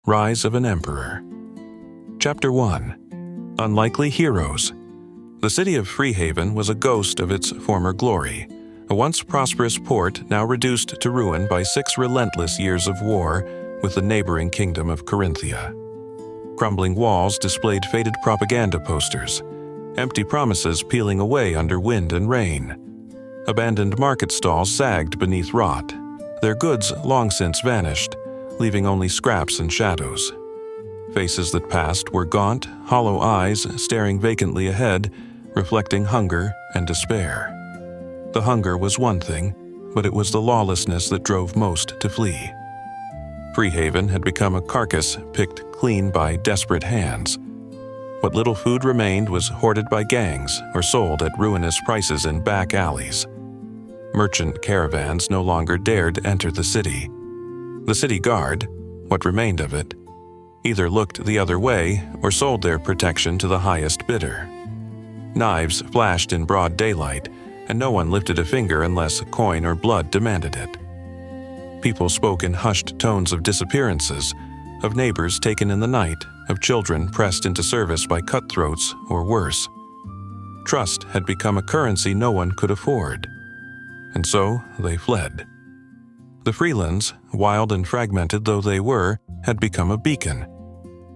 Rise of an Emperor. Chapter 1. Unlikely Heroes. The city of Freehaven was a ghost of its former glory, a once prosperous port now reduced to ruin by 6 relentless years of war with the neighboring kingdom of Corinthia. Crumbling walls displayed faded propaganda posters, empty promises peeling away under wind and rain. Abandoned market stalls sagged beneath rot, their goods long since vanished, leaving only scraps and shadows. Faces that passed were gaunt, hollow eyes staring vacantly ahead, reflecting hunger and despair. The hunger was one thing, but it was the lawlessness that drove most to flee. Freehaven had become a carcass picked clean by desperate hands. What little food remained was hoarded by gangs or sold at ruinous prices in back alleys. Merchant caravans no longer dared enter the city. The city guard, what remained of it, either looked the other way or sold their protection to the highest bidder. Knives flashed in broad daylight, and no one lifted a finger unless coin or blood demanded it. People spoke in hushed tones of disappearances, of neighbors taken in the night, of children pressed into service by cutthroats or worse. Trust had become a currency no one could afford, and so they fled. The Freelands, wild and fragmented though they were, had become a beacon,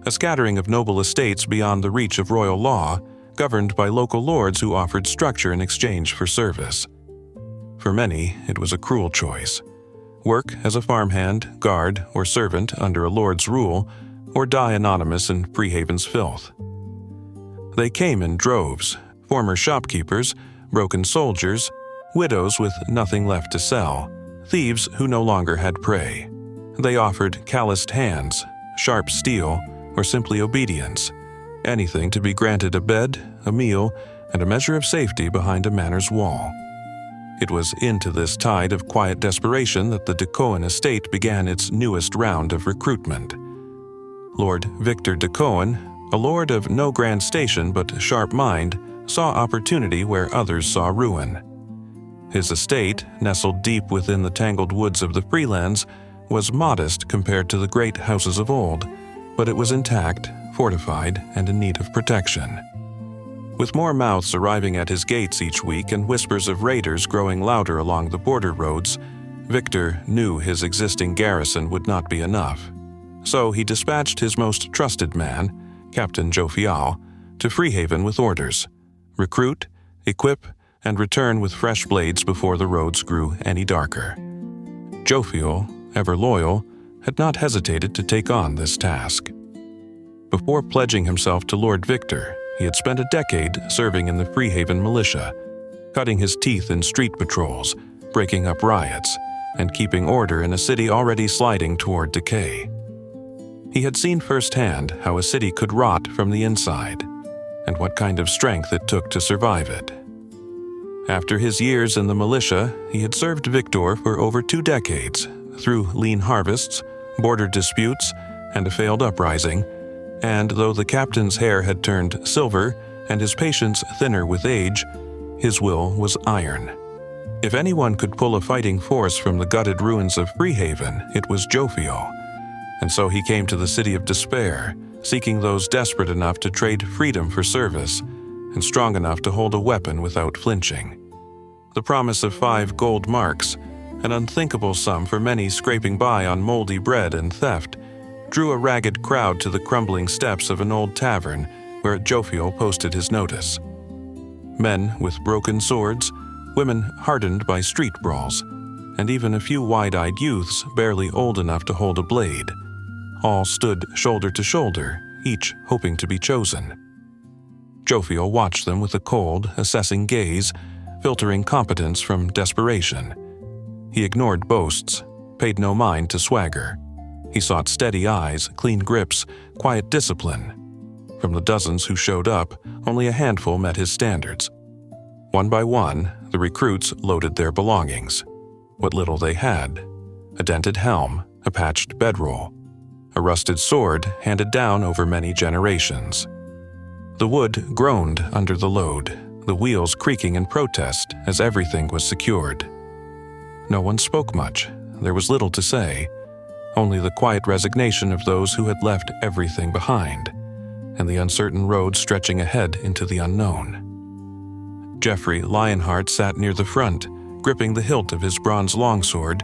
a scattering of noble estates beyond the reach of royal law, governed by local lords who offered structure in exchange for service. For many, it was a cruel choice. Work as a farmhand, guard, or servant under a lord's rule, or die anonymous in Freehaven's filth. They came in droves, former shopkeepers, broken soldiers, widows with nothing left to sell, thieves who no longer had prey. They offered calloused hands, sharp steel, or simply obedience, anything to be granted a bed, a meal, and a measure of safety behind a manor's wall. It was into this tide of quiet desperation that the Decoan estate began its newest round of recruitment. Lord Victor Decoan, a lord of no grand station but sharp mind, saw opportunity where others saw ruin. His estate, nestled deep within the tangled woods of the Freelands, was modest compared to the great houses of old, but it was intact, fortified, and in need of protection. With more mouths arriving at his gates each week and whispers of raiders growing louder along the border roads, Victor knew his existing garrison would not be enough. So he dispatched his most trusted man, Captain Jophial, to Freehaven with orders: recruit, equip, and return with fresh blades before the roads grew any darker. Jophial, ever loyal, had not hesitated to take on this task. Before pledging himself to Lord Victor, he had spent a decade serving in the Freehaven militia, cutting his teeth in street patrols, breaking up riots, and keeping order in a city already sliding toward decay. He had seen firsthand how a city could rot from the inside, and what kind of strength it took to survive it. After his years in the militia, he had served Victor for over 2 decades, through lean harvests, border disputes, and a failed uprising, and though the captain's hair had turned silver and his patience thinner with age, his will was iron. If anyone could pull a fighting force from the gutted ruins of Freehaven, it was Jophial, and so he came to the City of Despair, seeking those desperate enough to trade freedom for service, and strong enough to hold a weapon without flinching. The promise of 5 gold marks, an unthinkable sum for many scraping by on moldy bread and theft, drew a ragged crowd to the crumbling steps of an old tavern where Jophial posted his notice. Men with broken swords, women hardened by street brawls, and even a few wide-eyed youths barely old enough to hold a blade. All stood shoulder to shoulder, each hoping to be chosen. Jophial watched them with a cold, assessing gaze, filtering competence from desperation. He ignored boasts, paid no mind to swagger. He sought steady eyes, clean grips, quiet discipline. From the dozens who showed up, only a handful met his standards. One by one, the recruits loaded their belongings. What little they had: a dented helm, a patched bedroll, a rusted sword handed down over many generations. The wood groaned under the load, the wheels creaking in protest as everything was secured. No one spoke much. There was little to say. only the quiet resignation of those who had left everything behind, and the uncertain road stretching ahead into the unknown. Geoffrey Lionheart sat near the front, gripping the hilt of his bronze longsword,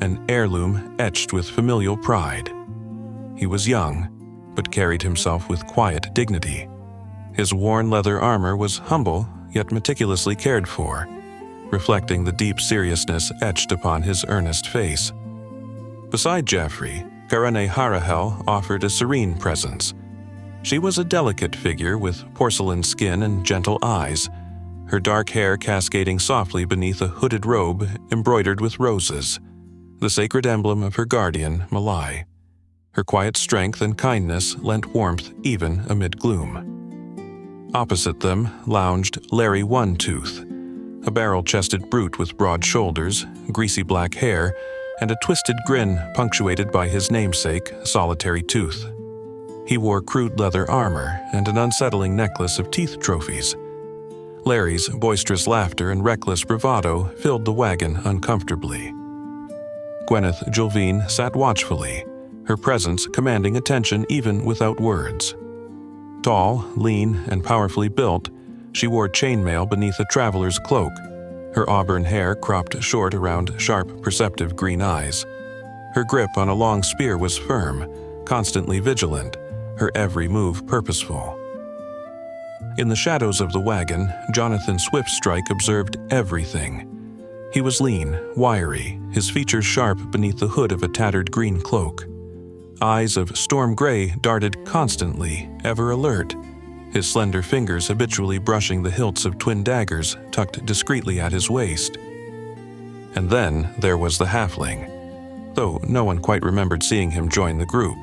an heirloom etched with familial pride. He was young, but carried himself with quiet dignity. His worn leather armor was humble, yet meticulously cared for, reflecting the deep seriousness etched upon his earnest face. Beside Geoffrey, Karene Harahel offered a serene presence. She was a delicate figure with porcelain skin and gentle eyes, her dark hair cascading softly beneath a hooded robe embroidered with roses, the sacred emblem of her guardian, Malai. Her quiet strength and kindness lent warmth even amid gloom. Opposite them lounged Larry One-Tooth, a barrel-chested brute with broad shoulders, greasy black hair, and a twisted grin punctuated by his namesake, Solitary Tooth. He wore crude leather armor and an unsettling necklace of teeth trophies. Larry's boisterous laughter and reckless bravado filled the wagon uncomfortably. Gwyneth Julvine sat watchfully, her presence commanding attention even without words. Tall, lean, and powerfully built, she wore chainmail beneath a traveler's cloak, her auburn hair cropped short around sharp, perceptive green eyes. Her grip on a long spear was firm, constantly vigilant, her every move purposeful. In the shadows of the wagon, Jonathan Swiftstrike observed everything. He was lean, wiry, his features sharp beneath the hood of a tattered green cloak. Eyes of storm gray darted constantly, ever alert, his slender fingers habitually brushing the hilts of twin daggers tucked discreetly at his waist. And then there was the halfling, though no one quite remembered seeing him join the group.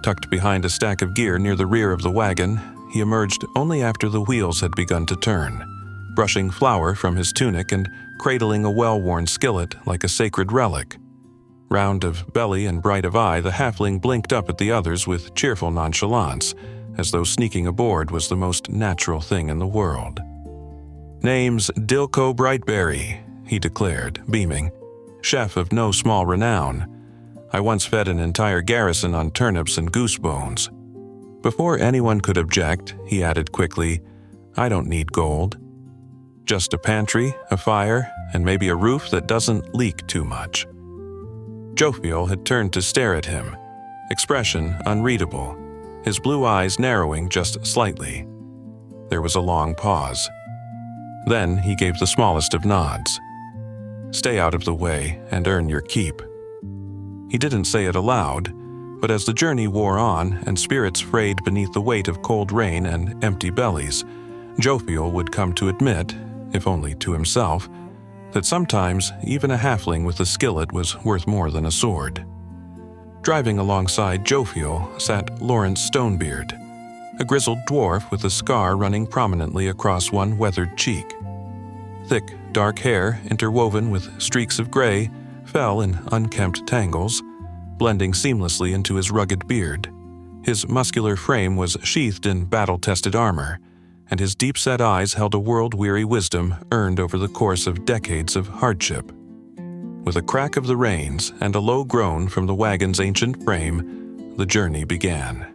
Tucked behind a stack of gear near the rear of the wagon, he emerged only after the wheels had begun to turn, brushing flour from his tunic and cradling a well-worn skillet like a sacred relic. Round of belly and bright of eye, the halfling blinked up at the others with cheerful nonchalance, as though sneaking aboard was the most natural thing in the world. "Name's Dilko Brightberry," he declared, beaming. "Chef of no small renown. I once fed an entire garrison on turnips and goose bones." Before anyone could object, he added quickly, "I don't need gold. Just a pantry, a fire, and maybe a roof that doesn't leak too much." Jophial had turned to stare at him, expression unreadable, his blue eyes narrowing just slightly. There was a long pause. Then he gave the smallest of nods. "Stay out of the way and earn your keep." He didn't say it aloud, but as the journey wore on and spirits frayed beneath the weight of cold rain and empty bellies, Jophial would come to admit, if only to himself, that sometimes even a halfling with a skillet was worth more than a sword. Driving alongside Jophial sat Lawrence Stonebeard, a grizzled dwarf with a scar running prominently across one weathered cheek. Thick, dark hair, interwoven with streaks of gray, fell in unkempt tangles, blending seamlessly into his rugged beard. His muscular frame was sheathed in battle-tested armor, and his deep-set eyes held a world-weary wisdom earned over the course of decades of hardship. With a crack of the reins and a low groan from the wagon's ancient frame, the journey began.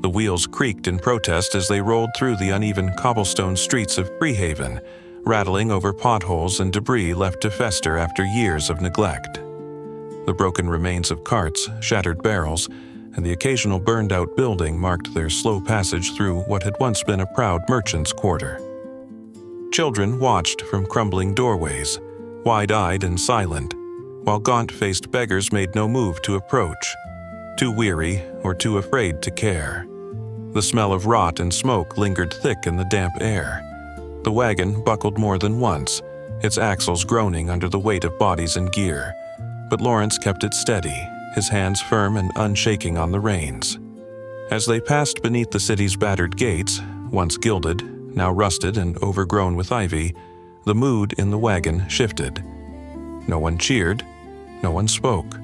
The wheels creaked in protest as they rolled through the uneven cobblestone streets of Freehaven, rattling over potholes and debris left to fester after years of neglect. The broken remains of carts, shattered barrels, and the occasional burned-out building marked their slow passage through what had once been a proud merchant's quarter. Children watched from crumbling doorways, wide-eyed and silent, while gaunt-faced beggars made no move to approach, too weary or too afraid to care. The smell of rot and smoke lingered thick in the damp air. The wagon buckled more than once, its axles groaning under the weight of bodies and gear, but Lawrence kept it steady, his hands firm and unshaking on the reins. As they passed beneath the city's battered gates, once gilded, now rusted and overgrown with ivy, the mood in the wagon shifted. No one cheered, no one spoke.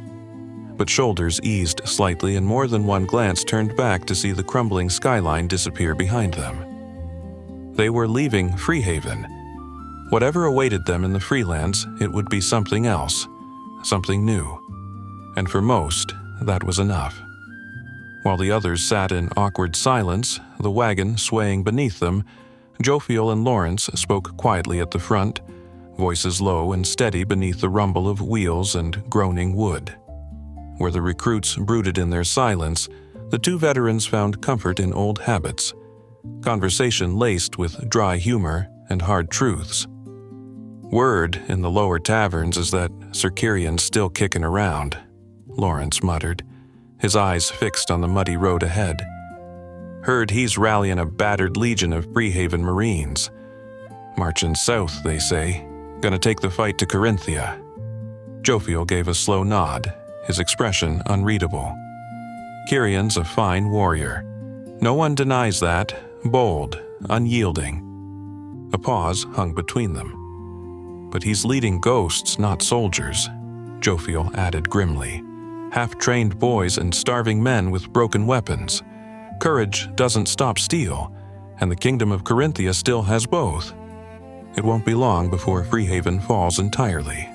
But shoulders eased slightly and more than one glance turned back to see the crumbling skyline disappear behind them. They were leaving Freehaven. Whatever awaited them in the Freelands, it would be something else, something new. and for most, that was enough. While the others sat in awkward silence, the wagon swaying beneath them, Jophial and Lawrence spoke quietly at the front, voices low and steady beneath the rumble of wheels and groaning wood. Where the recruits brooded in their silence, the two veterans found comfort in old habits, conversation laced with dry humor and hard truths. "Word in the lower taverns is that Sir Kirian's still kicking around," Lawrence muttered, his eyes fixed on the muddy road ahead. "Heard he's rallying a battered legion of Freehaven Marines. Marching south, they say, gonna take the fight to Corinthia." Jophial gave a slow nod, his expression unreadable. "Kirian's a fine warrior. No one denies that, bold, unyielding." A pause hung between them. "But he's leading ghosts, not soldiers," Jophial added grimly. "Half-trained boys and starving men with broken weapons. Courage doesn't stop steel, and the kingdom of Corinthia still has both. It won't be long before Freehaven falls entirely."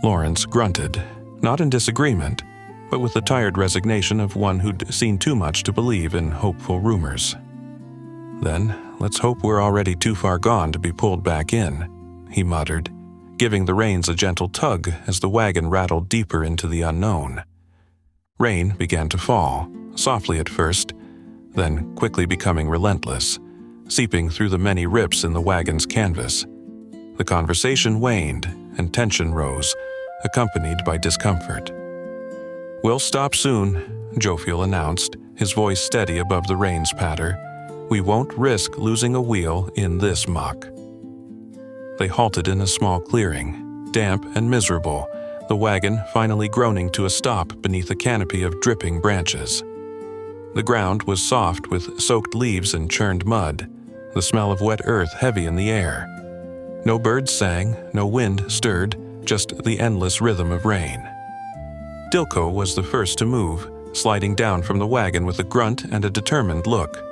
Lawrence grunted, not in disagreement, but with the tired resignation of one who'd seen too much to believe in hopeful rumors. "Then let's hope we're already too far gone to be pulled back in," he muttered, giving the reins a gentle tug as the wagon rattled deeper into the unknown. Rain began to fall, softly at first, then quickly becoming relentless, seeping through the many rips in the wagon's canvas. The conversation waned, and tension rose, accompanied by discomfort. "We'll stop soon," Jophial announced, his voice steady above the rain's patter. "We won't risk losing a wheel in this muck." They halted in a small clearing, damp and miserable, the wagon finally groaning to a stop beneath a canopy of dripping branches. The ground was soft with soaked leaves and churned mud, the smell of wet earth heavy in the air. No birds sang, no wind stirred, just the endless rhythm of rain. Dilko was the first to move, sliding down from the wagon with a grunt and a determined look.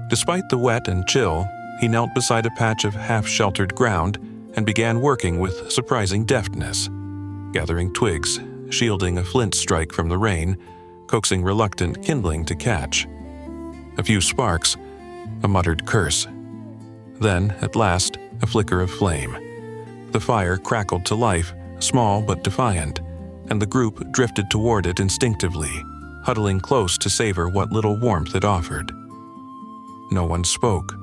Despite the wet and chill, he knelt beside a patch of half-sheltered ground and began working with surprising deftness, gathering twigs, shielding a flint strike from the rain, coaxing reluctant kindling to catch. A few sparks, a muttered curse. Then, at last, a flicker of flame. The fire crackled to life, small but defiant, and the group drifted toward it instinctively, huddling close to savor what little warmth it offered. No one spoke.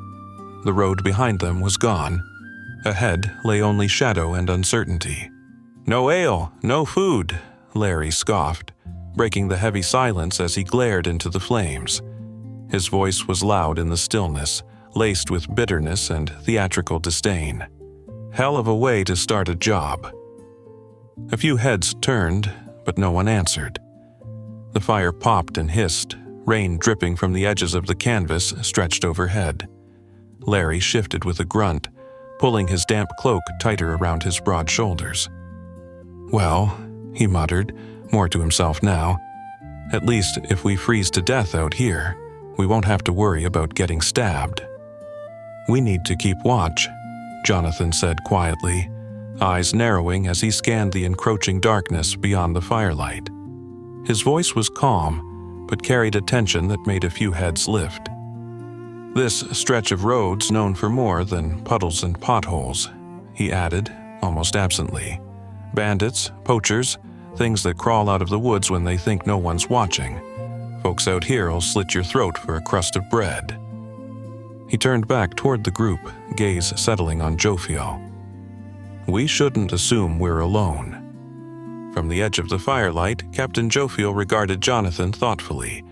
The road behind them was gone. Ahead lay only shadow and uncertainty. "No ale, no food," Larry scoffed, breaking the heavy silence as he glared into the flames. His voice was loud in the stillness, laced with bitterness and theatrical disdain. Hell of a way to start a job. A few heads turned, but no one answered. The fire popped and hissed, rain dripping from the edges of the canvas stretched overhead. Larry shifted with a grunt, pulling his damp cloak tighter around his broad shoulders. "Well," he muttered, more to himself now, "at least if we freeze to death out here, we won't have to worry about getting stabbed." "We need to keep watch," Jonathan said quietly, eyes narrowing as he scanned the encroaching darkness beyond the firelight. His voice was calm, but carried a tension that made a few heads lift. "This stretch of road's known for more than puddles and potholes," he added, almost absently. "Bandits, poachers, things that crawl out of the woods when they think no one's watching. Folks out here'll slit your throat for a crust of bread." He turned back toward the group, gaze settling on Jophial. "We shouldn't assume we're alone." From the edge of the firelight, Captain Jophial regarded Jonathan thoughtfully,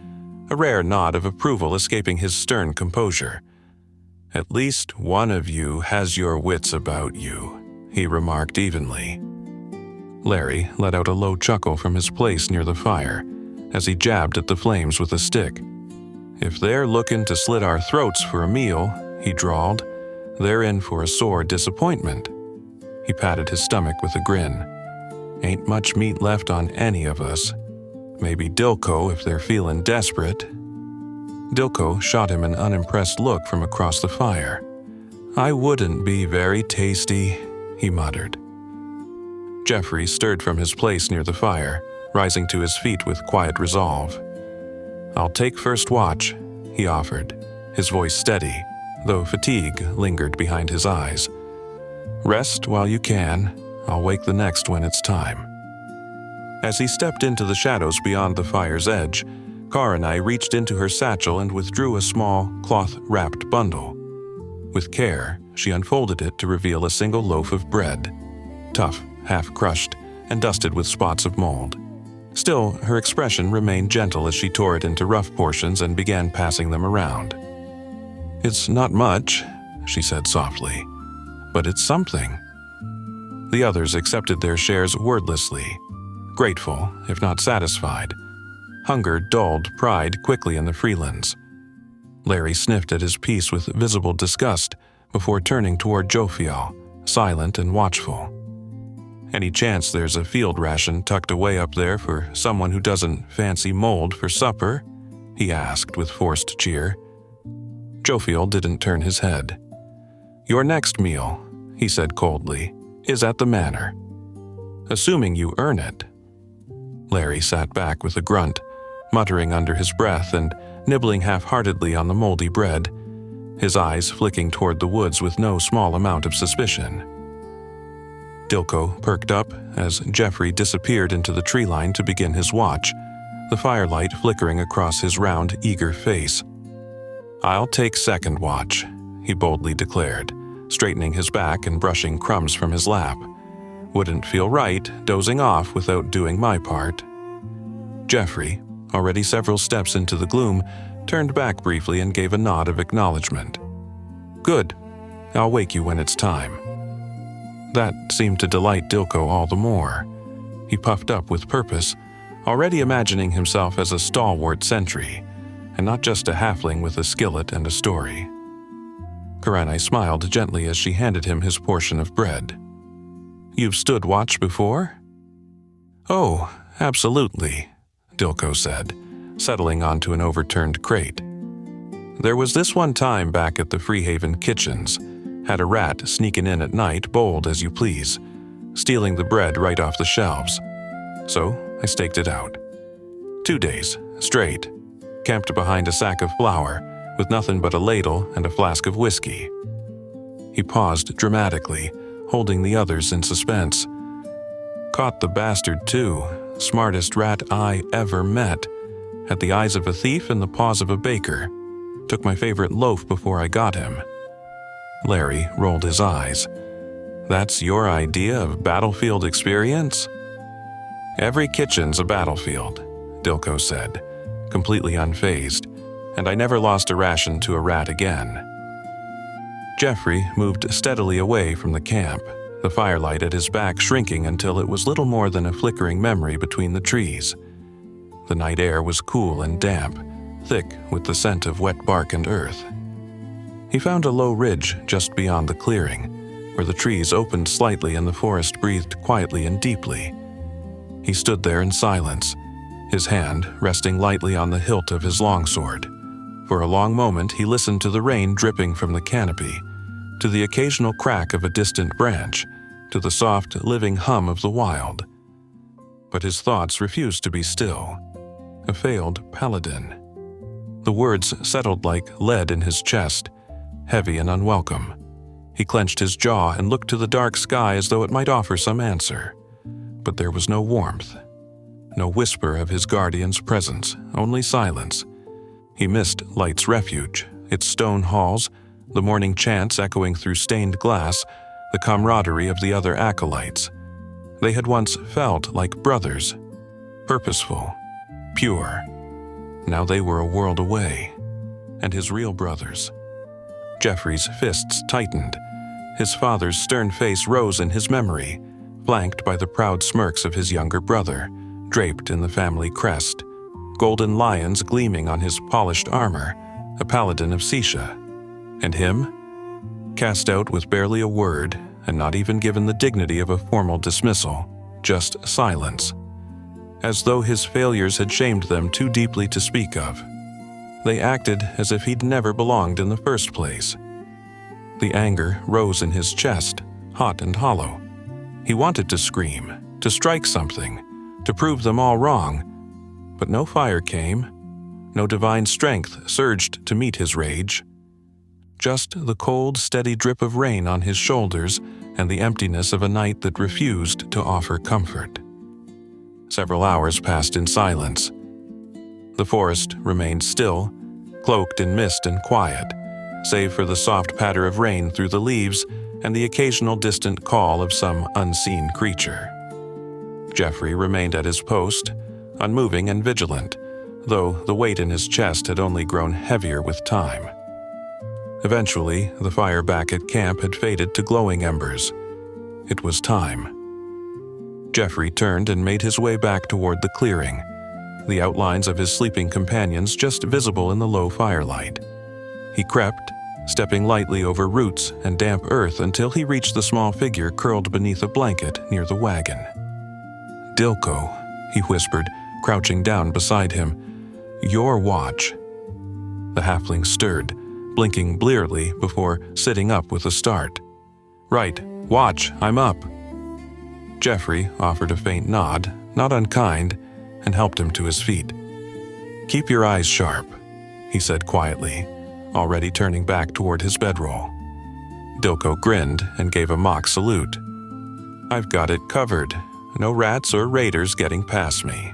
a rare nod of approval escaping his stern composure. "At least one of you has your wits about you," he remarked evenly. Larry let out a low chuckle from his place near the fire as he jabbed at the flames with a stick. "If they're looking to slit our throats for a meal," he drawled, "they're in for a sore disappointment." He patted his stomach with a grin. "Ain't much meat left on any of us. Maybe Dilko if they're feeling desperate." Dilko shot him an unimpressed look from across the fire. "I wouldn't be very tasty," he muttered. Jeffrey stirred from his place near the fire, rising to his feet with quiet resolve. "I'll take first watch," he offered, his voice steady, though fatigue lingered behind his eyes. "Rest while you can. I'll wake the next when it's time." As he stepped into the shadows beyond the fire's edge, Karanai reached into her satchel and withdrew a small, cloth-wrapped bundle. With care, she unfolded it to reveal a single loaf of bread, tough, half-crushed, and dusted with spots of mold. Still, her expression remained gentle as she tore it into rough portions and began passing them around. "It's not much," she said softly, "but it's something." The others accepted their shares wordlessly, grateful, if not satisfied. Hunger dulled pride quickly in the Freelands. Larry sniffed at his piece with visible disgust before turning toward Jophial, silent and watchful. "Any chance there's a field ration tucked away up there for someone who doesn't fancy mold for supper?" he asked with forced cheer. Jophial didn't turn his head. "Your next meal," he said coldly, "is at the manor. Assuming you earn it." Larry sat back with a grunt, muttering under his breath and nibbling half-heartedly on the moldy bread, his eyes flicking toward the woods with no small amount of suspicion. Dilko perked up as Jeffrey disappeared into the tree line to begin his watch, the firelight flickering across his round, eager face. "I'll take second watch," he boldly declared, straightening his back and brushing crumbs from his lap. "Wouldn't feel right dozing off without doing my part." Jeffrey, already several steps into the gloom, turned back briefly and gave a nod of acknowledgement. "Good. I'll wake you when it's time." That seemed to delight Dilko all the more. He puffed up with purpose, already imagining himself as a stalwart sentry, and not just a halfling with a skillet and a story. Karanai smiled gently as she handed him his portion of bread. "You've stood watch before?" "Oh, absolutely," Dilko said, settling onto an overturned crate. "There was this one time back at the Freehaven kitchens. Had a rat sneaking in at night, bold as you please, stealing the bread right off the shelves. So I staked it out. 2 days, straight, camped behind a sack of flour, with nothing but a ladle and a flask of whiskey." He paused dramatically, holding the others in suspense. "Caught the bastard too, smartest rat I ever met. Had the eyes of a thief and the paws of a baker. Took my favorite loaf before I got him." Larry rolled his eyes. "That's your idea of battlefield experience?" "Every kitchen's a battlefield," Dilko said, completely unfazed, "and I never lost a ration to a rat again." Jeffrey moved steadily away from the camp, the firelight at his back shrinking until it was little more than a flickering memory between the trees. The night air was cool and damp, thick with the scent of wet bark and earth. He found a low ridge just beyond the clearing, where the trees opened slightly and the forest breathed quietly and deeply. He stood there in silence, his hand resting lightly on the hilt of his longsword. For a long moment he listened to the rain dripping from the canopy, to the occasional crack of a distant branch, to the soft, living hum of the wild. But his thoughts refused to be still. A failed paladin. The words settled like lead in his chest, heavy and unwelcome. He clenched his jaw and looked to the dark sky as though it might offer some answer. But there was no warmth, no whisper of his guardian's presence, only silence. He missed Light's refuge, its stone halls, the morning chants echoing through stained glass, the camaraderie of the other acolytes. They had once felt like brothers, purposeful, pure. Now they were a world away, and his real brothers. Jeffrey's fists tightened. His father's stern face rose in his memory, flanked by the proud smirks of his younger brother, draped in the family crest, golden lions gleaming on his polished armor, a paladin of Sisha. And him? Cast out with barely a word, and not even given the dignity of a formal dismissal, just silence. As though his failures had shamed them too deeply to speak of. They acted as if he'd never belonged in the first place. The anger rose in his chest, hot and hollow. He wanted to scream, to strike something, to prove them all wrong. But no fire came. No divine strength surged to meet his rage. Just the cold, steady drip of rain on his shoulders and the emptiness of a night that refused to offer comfort. Several hours passed in silence. The forest remained still, cloaked in mist and quiet, save for the soft patter of rain through the leaves and the occasional distant call of some unseen creature. Geoffrey remained at his post, unmoving and vigilant, though the weight in his chest had only grown heavier with time. Eventually, the fire back at camp had faded to glowing embers. It was time. Geoffrey turned and made his way back toward the clearing, the outlines of his sleeping companions just visible in the low firelight. He crept, stepping lightly over roots and damp earth until he reached the small figure curled beneath a blanket near the wagon. "Dilko," he whispered, crouching down beside him. "Your watch." The halfling stirred, blinking blearily before sitting up with a start. "Right, watch, I'm up." Geoffrey offered a faint nod, not unkind, and helped him to his feet. "Keep your eyes sharp," he said quietly, already turning back toward his bedroll. Dilko grinned and gave a mock salute. "I've got it covered. No rats or raiders getting past me."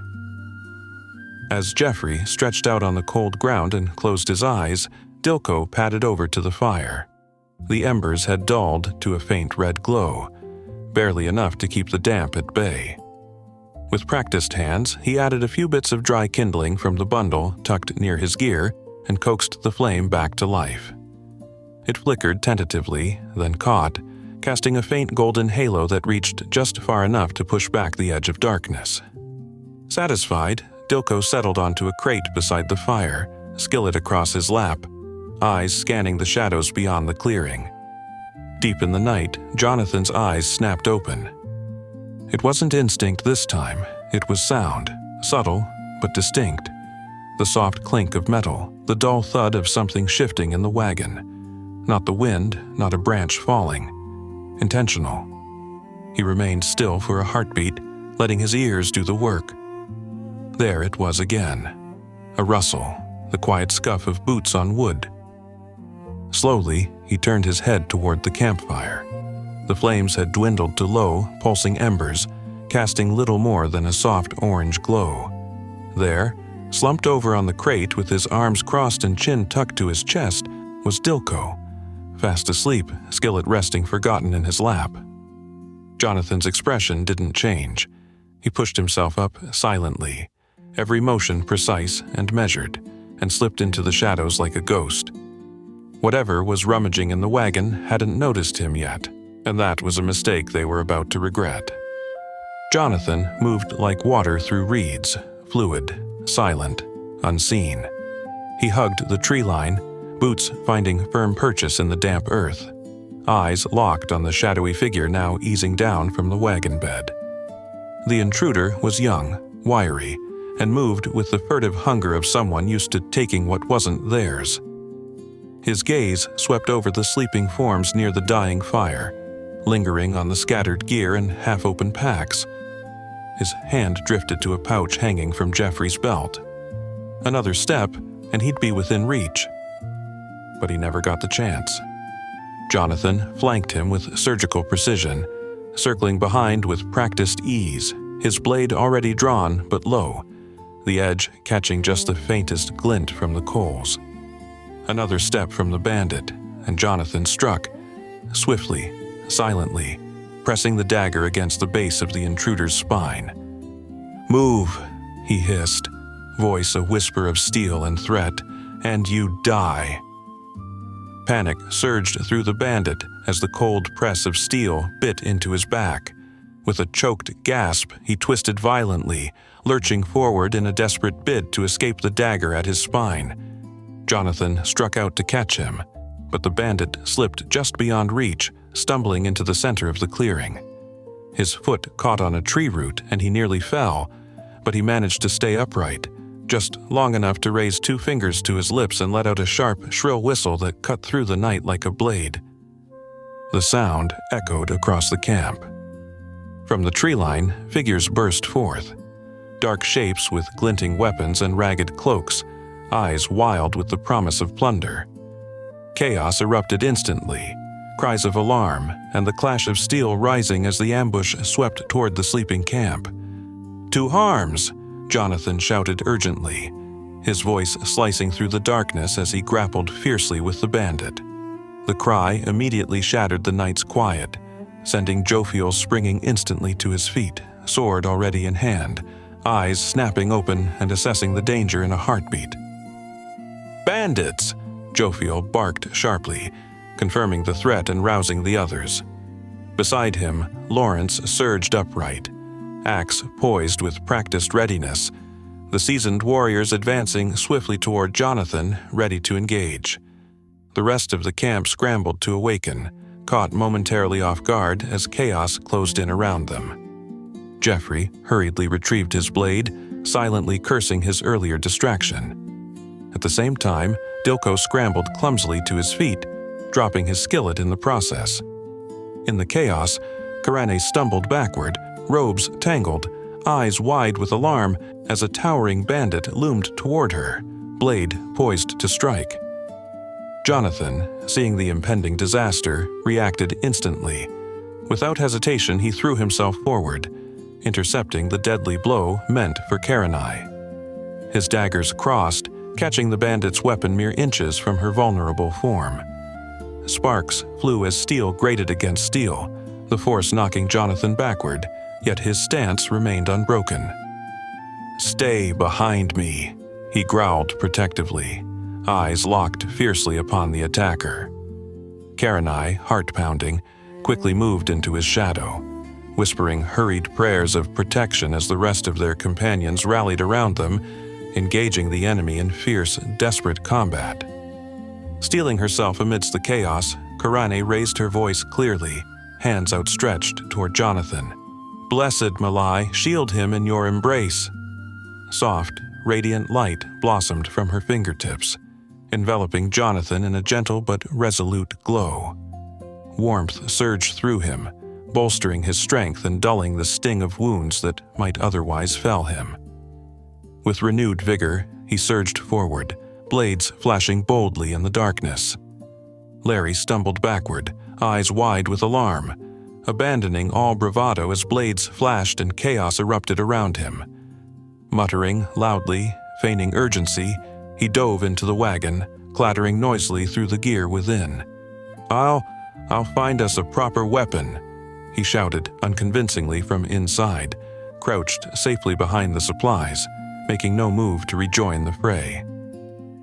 As Geoffrey stretched out on the cold ground and closed his eyes, Dilko padded over to the fire. The embers had dulled to a faint red glow, barely enough to keep the damp at bay. With practiced hands, he added a few bits of dry kindling from the bundle tucked near his gear and coaxed the flame back to life. It flickered tentatively, then caught, casting a faint golden halo that reached just far enough to push back the edge of darkness. Satisfied, Dilko settled onto a crate beside the fire, skillet across his lap, eyes scanning the shadows beyond the clearing. Deep in the night, Jonathan's eyes snapped open. It wasn't instinct this time, it was sound, subtle but distinct. The soft clink of metal, the dull thud of something shifting in the wagon. Not the wind, not a branch falling. Intentional. He remained still for a heartbeat, letting his ears do the work. There it was again. A rustle, the quiet scuff of boots on wood. Slowly, he turned his head toward the campfire. The flames had dwindled to low, pulsing embers, casting little more than a soft orange glow. There, slumped over on the crate with his arms crossed and chin tucked to his chest, was Dilko, fast asleep, skillet resting forgotten in his lap. Jonathan's expression didn't change. He pushed himself up silently, every motion precise and measured, and slipped into the shadows like a ghost. Whatever was rummaging in the wagon hadn't noticed him yet, and that was a mistake they were about to regret. Jonathan moved like water through reeds, fluid, silent, unseen. He hugged the tree line, boots finding firm purchase in the damp earth, eyes locked on the shadowy figure now easing down from the wagon bed. The intruder was young, wiry, and moved with the furtive hunger of someone used to taking what wasn't theirs. His gaze swept over the sleeping forms near the dying fire, lingering on the scattered gear and half-open packs. His hand drifted to a pouch hanging from Geoffrey's belt. Another step, and he'd be within reach. But he never got the chance. Jonathan flanked him with surgical precision, circling behind with practiced ease, his blade already drawn but low, the edge catching just the faintest glint from the coals. Another step from the bandit, and Jonathan struck, swiftly, silently, pressing the dagger against the base of the intruder's spine. "Move," he hissed, voice a whisper of steel and threat, "and you die." Panic surged through the bandit as the cold press of steel bit into his back. With a choked gasp, he twisted violently, lurching forward in a desperate bid to escape the dagger at his spine. Jonathan struck out to catch him, but the bandit slipped just beyond reach, stumbling into the center of the clearing. His foot caught on a tree root and he nearly fell, but he managed to stay upright, just long enough to raise 2 fingers to his lips and let out a sharp, shrill whistle that cut through the night like a blade. The sound echoed across the camp. From the tree line, figures burst forth, dark shapes with glinting weapons and ragged cloaks, eyes wild with the promise of plunder. Chaos erupted instantly, cries of alarm and the clash of steel rising as the ambush swept toward the sleeping camp. "To arms!" Jonathan shouted urgently, his voice slicing through the darkness as he grappled fiercely with the bandit. The cry immediately shattered the night's quiet, sending Jophial springing instantly to his feet, sword already in hand, eyes snapping open and assessing the danger in a heartbeat. "Bandits!" Jophial barked sharply, confirming the threat and rousing the others. Beside him, Lawrence surged upright, axe poised with practiced readiness, the seasoned warriors advancing swiftly toward Jonathan, ready to engage. The rest of the camp scrambled to awaken, caught momentarily off guard as chaos closed in around them. Geoffrey hurriedly retrieved his blade, silently cursing his earlier distraction. At the same time, Dilko scrambled clumsily to his feet, dropping his skillet in the process. In the chaos, Karane stumbled backward, robes tangled, eyes wide with alarm as a towering bandit loomed toward her, blade poised to strike. Jonathan, seeing the impending disaster, reacted instantly. Without hesitation, he threw himself forward, intercepting the deadly blow meant for Karane. His daggers crossed, catching the bandit's weapon mere inches from her vulnerable form. Sparks flew as steel grated against steel, the force knocking Jonathan backward, yet his stance remained unbroken. "Stay behind me," he growled protectively, eyes locked fiercely upon the attacker. Karane, heart-pounding, quickly moved into his shadow, whispering hurried prayers of protection as the rest of their companions rallied around them, engaging the enemy in fierce, desperate combat. Steeling herself amidst the chaos, Karane raised her voice clearly, hands outstretched toward Jonathan. "Blessed Malai, shield him in your embrace." Soft, radiant light blossomed from her fingertips, enveloping Jonathan in a gentle but resolute glow. Warmth surged through him, bolstering his strength and dulling the sting of wounds that might otherwise fell him. With renewed vigor, he surged forward, blades flashing boldly in the darkness. Larry stumbled backward, eyes wide with alarm, abandoning all bravado as blades flashed and chaos erupted around him. Muttering loudly, feigning urgency, he dove into the wagon, clattering noisily through the gear within. I'll find us a proper weapon," he shouted unconvincingly from inside, crouched safely behind the supplies, making no move to rejoin the fray.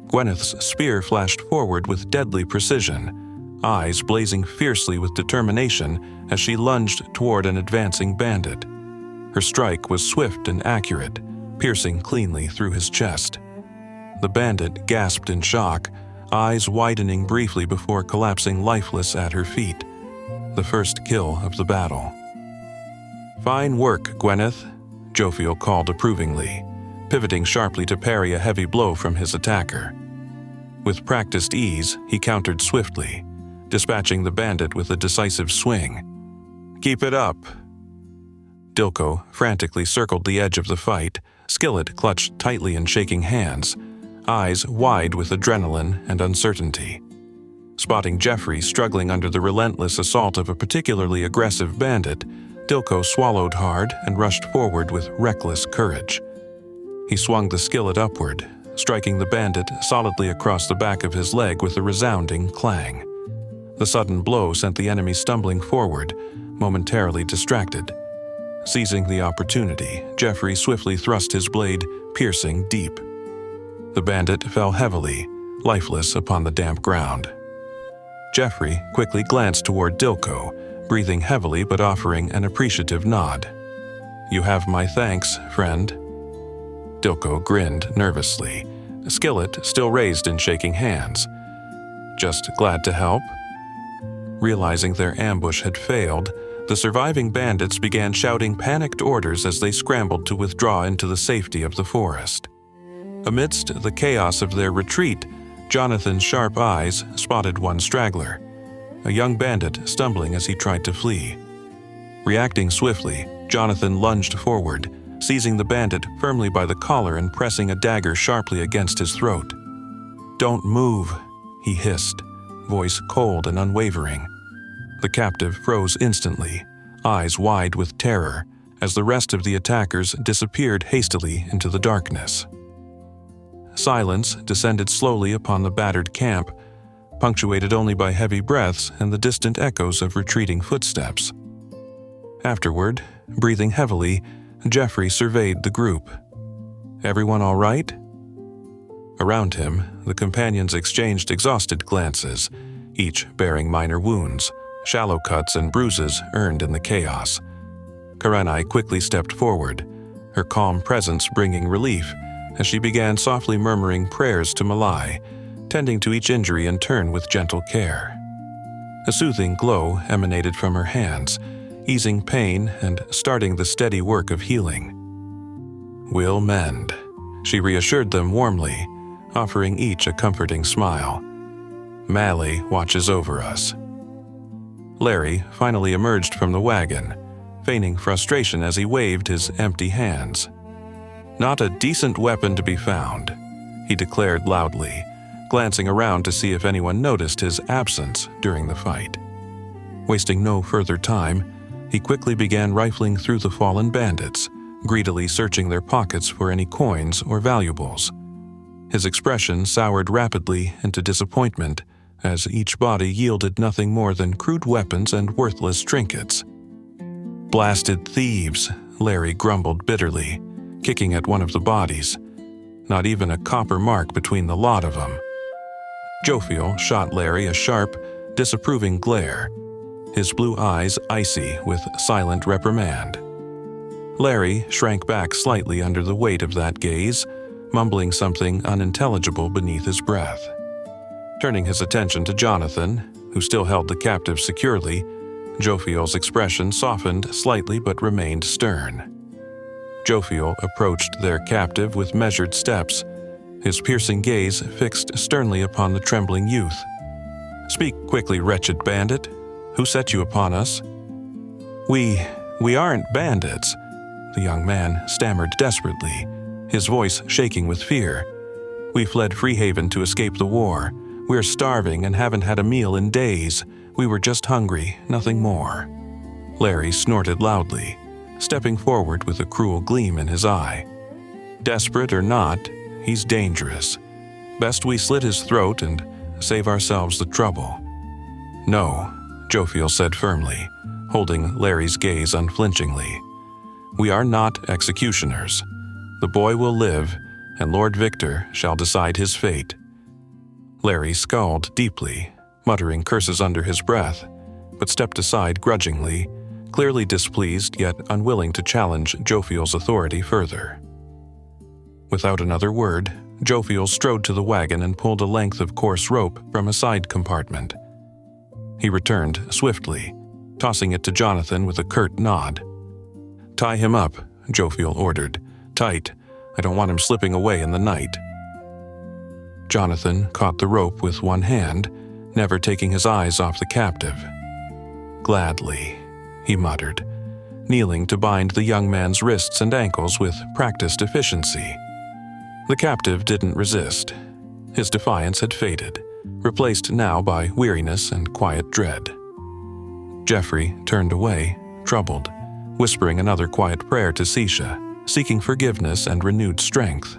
Gwyneth's spear flashed forward with deadly precision, eyes blazing fiercely with determination as she lunged toward an advancing bandit. Her strike was swift and accurate, piercing cleanly through his chest. The bandit gasped in shock, eyes widening briefly before collapsing lifeless at her feet. The first kill of the battle. "Fine work, Gwyneth," Jophial called approvingly, pivoting sharply to parry a heavy blow from his attacker. With practiced ease, he countered swiftly, dispatching the bandit with a decisive swing. "Keep it up." Dilko frantically circled the edge of the fight, skillet clutched tightly in shaking hands, eyes wide with adrenaline and uncertainty. Spotting Geoffrey struggling under the relentless assault of a particularly aggressive bandit, Dilko swallowed hard and rushed forward with reckless courage. He swung the skillet upward, striking the bandit solidly across the back of his leg with a resounding clang. The sudden blow sent the enemy stumbling forward, momentarily distracted. Seizing the opportunity, Geoffrey swiftly thrust his blade, piercing deep. The bandit fell heavily, lifeless upon the damp ground. Geoffrey quickly glanced toward Dilko, breathing heavily but offering an appreciative nod. "You have my thanks, friend." Dilko grinned nervously, skillet still raised in shaking hands. "Just glad to help?" Realizing their ambush had failed, the surviving bandits began shouting panicked orders as they scrambled to withdraw into the safety of the forest. Amidst the chaos of their retreat, Jonathan's sharp eyes spotted one straggler, a young bandit stumbling as he tried to flee. Reacting swiftly, Jonathan lunged forward, seizing the bandit firmly by the collar and pressing a dagger sharply against his throat. "Don't move," he hissed, voice cold and unwavering. The captive froze instantly, eyes wide with terror, as the rest of the attackers disappeared hastily into the darkness. Silence descended slowly upon the battered camp, punctuated only by heavy breaths and the distant echoes of retreating footsteps. Afterward, breathing heavily, Geoffrey surveyed the group. Everyone all right? Around him, the companions exchanged exhausted glances, each bearing minor wounds, shallow cuts and bruises earned in the chaos. Karanai quickly stepped forward, her calm presence bringing relief as she began softly murmuring prayers to Malai, tending to each injury in turn with gentle care. A soothing glow emanated from her hands, easing pain and starting the steady work of healing. "We'll mend," she reassured them warmly, offering each a comforting smile. "Mally watches over us." Larry finally emerged from the wagon, feigning frustration as he waved his empty hands. "Not a decent weapon to be found," he declared loudly, glancing around to see if anyone noticed his absence during the fight. Wasting no further time, he quickly began rifling through the fallen bandits, greedily searching their pockets for any coins or valuables. His expression soured rapidly into disappointment as each body yielded nothing more than crude weapons and worthless trinkets. "Blasted thieves," Larry grumbled bitterly, kicking at one of the bodies. Not even a copper mark between the lot of them. Jophial shot Larry a sharp, disapproving glare, his blue eyes icy with silent reprimand. Larry shrank back slightly under the weight of that gaze, mumbling something unintelligible beneath his breath. Turning his attention to Jonathan, who still held the captive securely, Jophial's expression softened slightly but remained stern. Jophial approached their captive with measured steps, his piercing gaze fixed sternly upon the trembling youth. "Speak quickly, wretched bandit. Who set you upon us?" We aren't bandits," the young man stammered desperately, his voice shaking with fear. "We fled Freehaven to escape the war. We're starving and haven't had a meal in days. We were just hungry, nothing more." Larry snorted loudly, stepping forward with a cruel gleam in his eye. "Desperate or not, he's dangerous. Best we slit his throat and save ourselves the trouble." "No," Jophial said firmly, holding Larry's gaze unflinchingly. "We are not executioners. The boy will live, and Lord Victor shall decide his fate." Larry scowled deeply, muttering curses under his breath, but stepped aside grudgingly, clearly displeased yet unwilling to challenge Jophial's authority further. Without another word, Jophial strode to the wagon and pulled a length of coarse rope from a side compartment. He returned swiftly, tossing it to Jonathan with a curt nod. "Tie him up," Jophial ordered. "Tight. I don't want him slipping away in the night." Jonathan caught the rope with one hand, never taking his eyes off the captive. "Gladly," he muttered, kneeling to bind the young man's wrists and ankles with practiced efficiency. The captive didn't resist. His defiance had faded, replaced now by weariness and quiet dread. Geoffrey turned away, troubled, whispering another quiet prayer to Sisha, seeking forgiveness and renewed strength.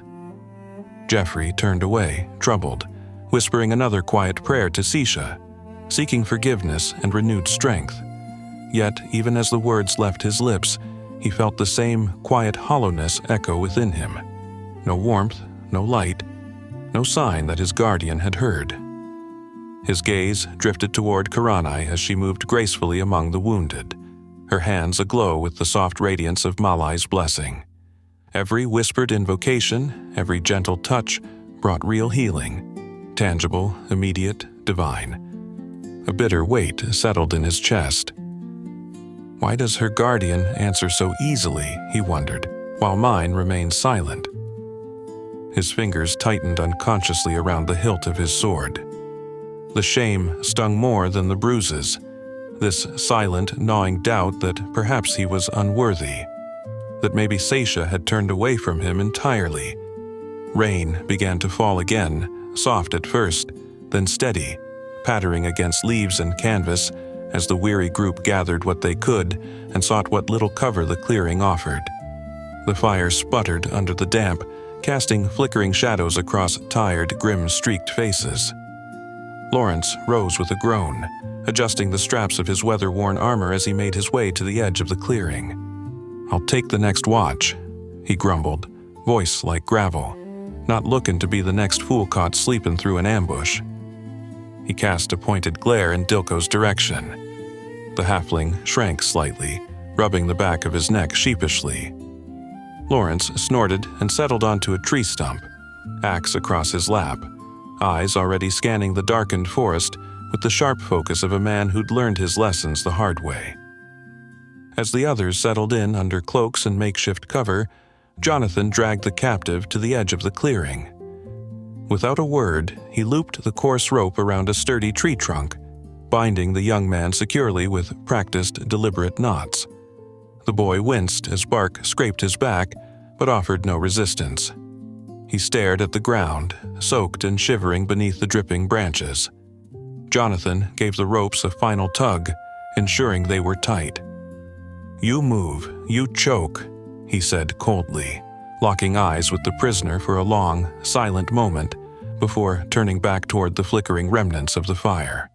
Geoffrey turned away, troubled, whispering another quiet prayer to Sisha, seeking forgiveness and renewed strength. Yet, even as the words left his lips, he felt the same quiet hollowness echo within him. No warmth, no light, no sign that his guardian had heard. His gaze drifted toward Karanai as she moved gracefully among the wounded, her hands aglow with the soft radiance of Malai's blessing. Every whispered invocation, every gentle touch brought real healing, tangible, immediate, divine. A bitter weight settled in his chest. Why does her guardian answer so easily, he wondered, while mine remained silent? His fingers tightened unconsciously around the hilt of his sword. The shame stung more than the bruises, this silent, gnawing doubt that perhaps he was unworthy. that maybe Seisha had turned away from him entirely. Rain began to fall again, soft at first, then steady, pattering against leaves and canvas as the weary group gathered what they could and sought what little cover the clearing offered. The fire sputtered under the damp, casting flickering shadows across tired, grim-streaked faces. Lawrence rose with a groan, adjusting the straps of his weather-worn armor as he made his way to the edge of the clearing. "I'll take the next watch," he grumbled, voice like gravel, not looking to be the next fool caught sleeping through an ambush. He cast a pointed glare in Dilko's direction. The halfling shrank slightly, rubbing the back of his neck sheepishly. Lawrence snorted and settled onto a tree stump, axe across his lap, eyes already scanning the darkened forest with the sharp focus of a man who'd learned his lessons the hard way. As the others settled in under cloaks and makeshift cover, Jonathan dragged the captive to the edge of the clearing. Without a word, he looped the coarse rope around a sturdy tree trunk, binding the young man securely with practiced, deliberate knots. The boy winced as bark scraped his back, but offered no resistance. He stared at the ground, soaked and shivering beneath the dripping branches. Jonathan gave the ropes a final tug, ensuring they were tight. "You move, you choke," he said coldly, locking eyes with the prisoner for a long, silent moment before turning back toward the flickering remnants of the fire.